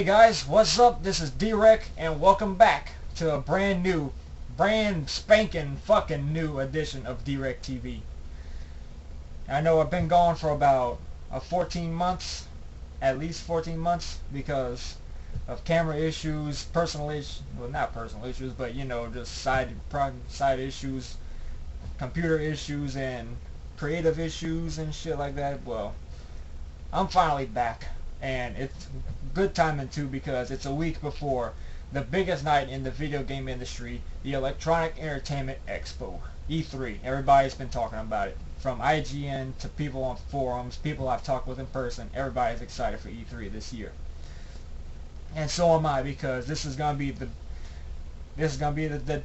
Hey guys, what's up? This is Drek and welcome back to a brand spanking fucking new edition of DwreckTV. I know I've been gone for about 14 months, at least 14 months, because of camera issues, personal issues, well not personal issues, but you know, just side issues, computer issues and creative issues and shit like that. Well, I'm finally back. And it's good timing too, because it's a week before the biggest night in the video game industry, the Electronic Entertainment Expo, E3. Everybody's been talking about it. From IGN to people on forums, people I've talked with in person, everybody's excited for E3 this year. And so am I, because this is gonna be the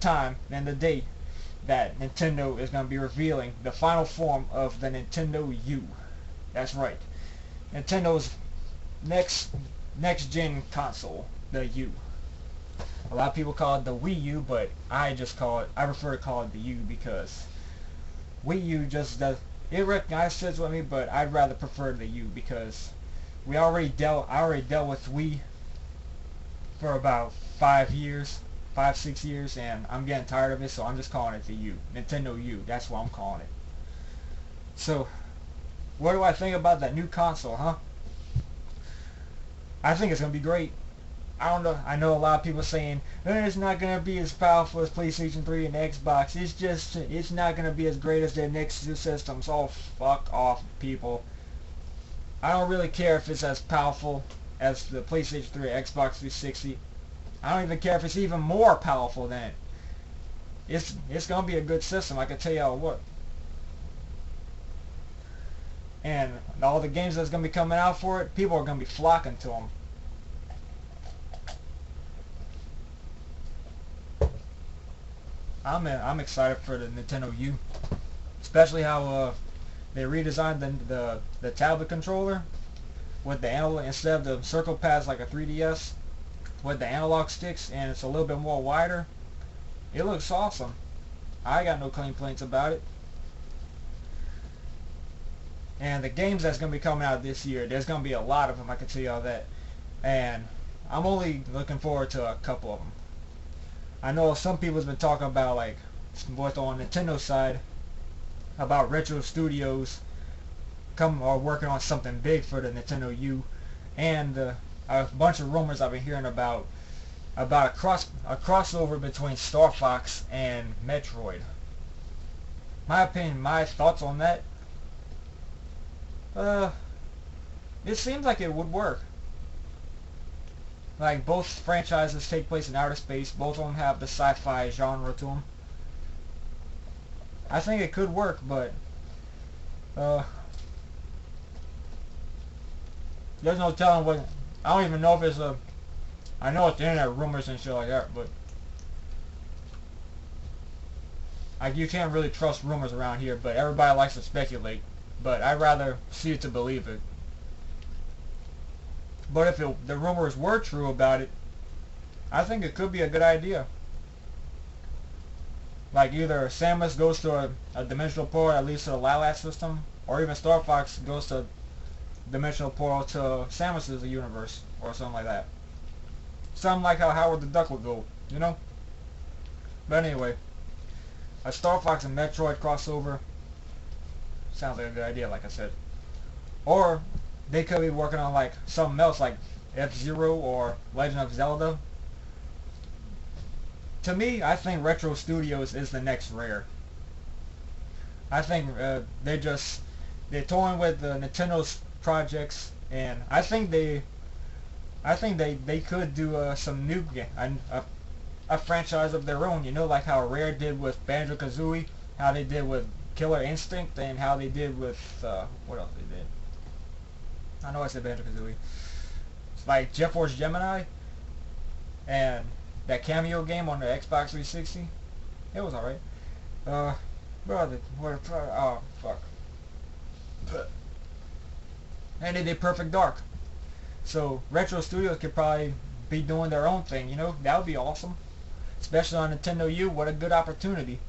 time and the date that Nintendo is gonna be revealing the final form of the Nintendo U. That's right. Nintendo's next gen console, the U. A lot of people call it the Wii U, but I prefer to call it the U, because Wii U just does, it recognizes with me, but I'd rather prefer the U, because I already dealt with Wii for about 6 years, and I'm getting tired of it, so I'm just calling it the U. Nintendo U, that's what I'm calling it. So, what do I think about that new console, huh? I think it's going to be great. I don't know. I know a lot of people saying it's not going to be as powerful as PlayStation 3 and Xbox. It's not going to be as great as their next two systems. Oh, fuck off, people. I don't really care if it's as powerful as the PlayStation 3 or Xbox 360. I don't even care if it's even more powerful than it. It's going to be a good system, I can tell y'all what. And all the games that's going to be coming out for it, people are going to be flocking to them. I'm excited for the Nintendo U, especially how they redesigned the tablet controller with the analog, instead of the circle pads like a 3DS, with the analog sticks, and it's a little bit more wider. It looks awesome. I got no complaints about it. And the games that's going to be coming out this year, there's going to be a lot of them, I can tell you all that. And I'm only looking forward to a couple of them. I know some people have been talking about, like, both on Nintendo side, about Retro Studios working on something big for the Nintendo U. And a bunch of rumors I've been hearing about a crossover between Star Fox and Metroid. My opinion, my thoughts on that, it seems like it would work. Like, both franchises take place in outer space. Both of them have the sci-fi genre to them. I think it could work, but there's no telling what. I don't even know if it's a. I know it's the internet rumors and shit like that, but you can't really trust rumors around here. But everybody likes to speculate. But I'd rather see it to believe it. But if the rumors were true about it, I think it could be a good idea. Like, either Samus goes to a dimensional portal that leads to the Lilac system, or even Star Fox goes to dimensional portal to Samus's universe, or something like that. Something like how Howard the Duck would go, you know? But anyway, a Star Fox and Metroid crossover sounds like a good idea, like I said. Or they could be working on like something else, like F-Zero or Legend of Zelda. To me, I think Retro Studios is the next Rare. I think they're toying with Nintendo's projects, and I think they could do some new game, a franchise of their own. You know, like how Rare did with Banjo-Kazooie, how they did with Killer Instinct, and how they did with what else they did. I know I said Banjo-Kazooie. It's like Jet Force Gemini and that cameo game on the Xbox 360. It was alright. Oh fuck. And they did Perfect Dark. So Retro Studios could probably be doing their own thing. You know, that would be awesome. Especially on Nintendo U. What a good opportunity.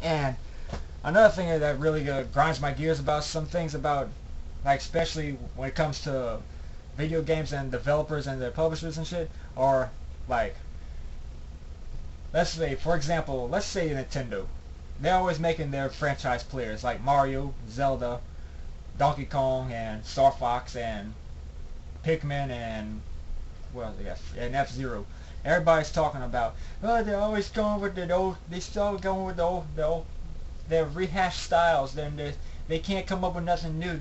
And another thing that really grinds my gears about some things about, like, especially when it comes to video games and developers and their publishers and shit are like, let's say, for example, let's say Nintendo. They're always making their franchise players like Mario, Zelda, Donkey Kong, and Star Fox, and Pikmin, and what else they got? And F-Zero. Everybody's talking about, oh, they're always going with the old, they still going with the old, their rehashed styles. Then they can't come up with nothing new.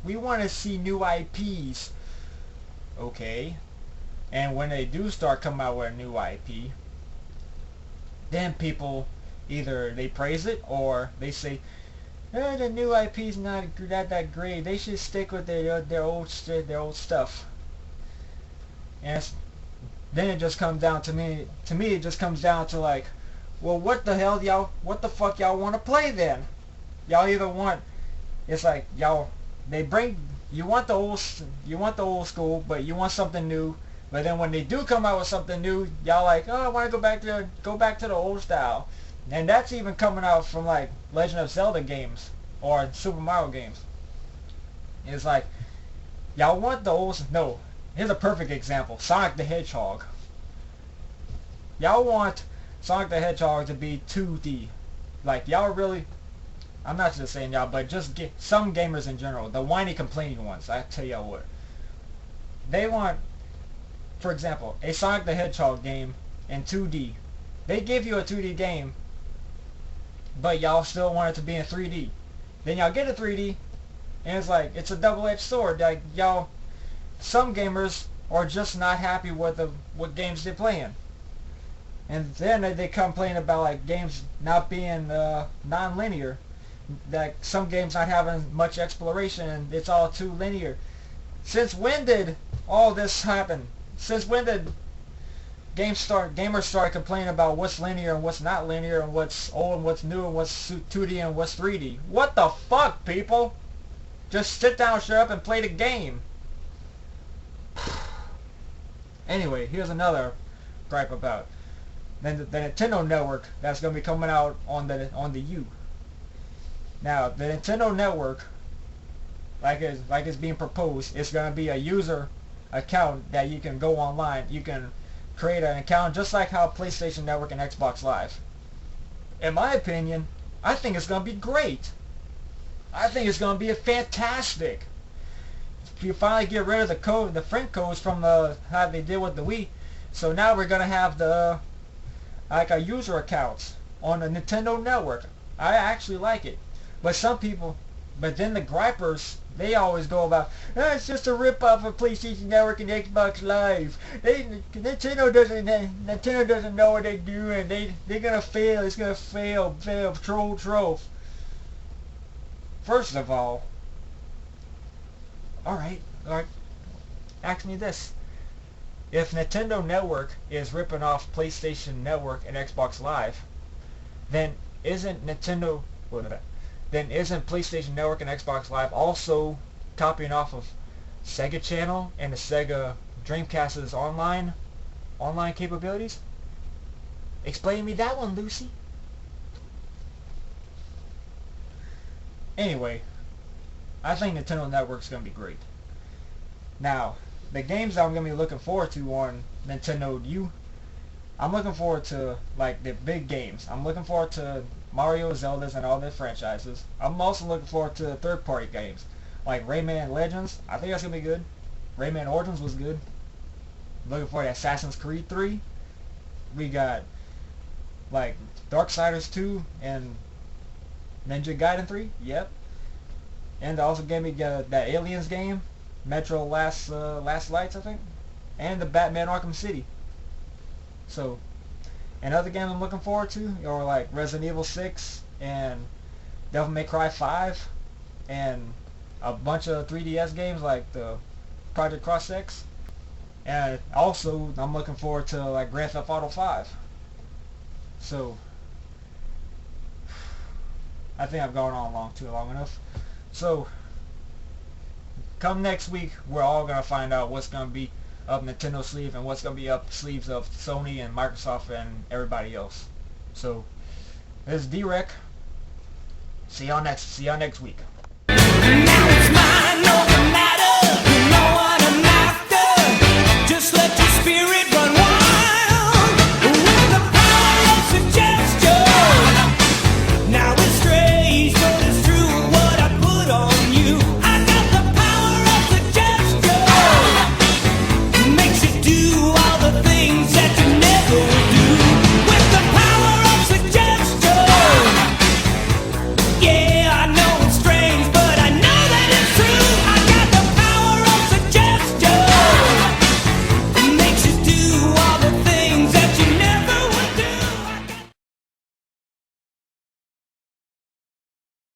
We want to see new IPs. Okay. And when they do start coming out with a new IP, then people either they praise it or they say, oh, the new IP's not that great. They should stick with their old stuff. And then it just comes down to me. To me, it just comes down to like, well, what the fuck y'all want to play then? Y'all either want, it's like y'all, you want the old school, but you want something new. But then when they do come out with something new, y'all like, oh, I want to go back to the old style. And that's even coming out from like Legend of Zelda games or Super Mario games. It's like, y'all want the old, no, here's a perfect example, Sonic the Hedgehog. Y'all want Sonic the Hedgehog to be 2D. Like, y'all really, I'm not just saying y'all, but just some gamers in general, the whiny complaining ones, I tell y'all what. They want, for example, a Sonic the Hedgehog game in 2D. They give you a 2D game, but y'all still want it to be in 3D. Then y'all get a 3D, and it's like, it's a double-edged sword. Like, y'all, some gamers are just not happy with what games they're playing. And then they complain about like games not being non-linear. Like some games not having much exploration and it's all too linear. Since when did all this happen? Since when did gamers start complaining about what's linear and what's not linear and what's old and what's new and what's 2D and what's 3D? What the fuck, people? Just sit down, shut up, and play the game. Anyway, here's another gripe about the Nintendo Network that's going to be coming out on the U. Now, the Nintendo Network, like it's being proposed, it's going to be a user account that you can go online. You can create an account just like how PlayStation Network and Xbox Live. In my opinion, I think it's going to be great. I think it's going to be fantastic. If you finally get rid of the friend codes from how they did with the Wii, so now we're going to have a user accounts on the Nintendo Network. I actually like it. But then the gripers, they always go about, oh, it's just a rip-off of PlayStation Network and Xbox Live. Nintendo doesn't know what they're doing. They're gonna fail. It's gonna fail. Troll. First of all right. Ask me this. If Nintendo Network is ripping off PlayStation Network and Xbox Live, then isn't PlayStation Network and Xbox Live also copying off of Sega Channel and the Sega Dreamcast's online capabilities? Explain me that one, Lucy. Anyway, I think Nintendo Network's going to be great. Now, the games that I'm going to be looking forward to on Nintendo U, I'm looking forward to like the big games. I'm looking forward to Mario, Zeldas, and all their franchises. I'm also looking forward to third-party games like Rayman Legends. I think that's going to be good. Rayman Origins was good. Looking forward to Assassin's Creed 3. We got like Darksiders 2 and Ninja Gaiden 3. Yep. And they also gave me that Aliens game, Metro Last Lights, I think, and the Batman Arkham City. So, and other games I'm looking forward to are like Resident Evil 6 and Devil May Cry 5 and a bunch of 3DS games like the Project Cross X. And also I'm looking forward to like Grand Theft Auto 5. So, I think I've gone on long enough. So, come next week, we're all going to find out what's going to be up Nintendo's sleeve and what's going to be up sleeves of Sony and Microsoft and everybody else. So, this is D-Wreck. See y'all next week. Now it's mine, no matter, you know what I'm not. Just let your spirit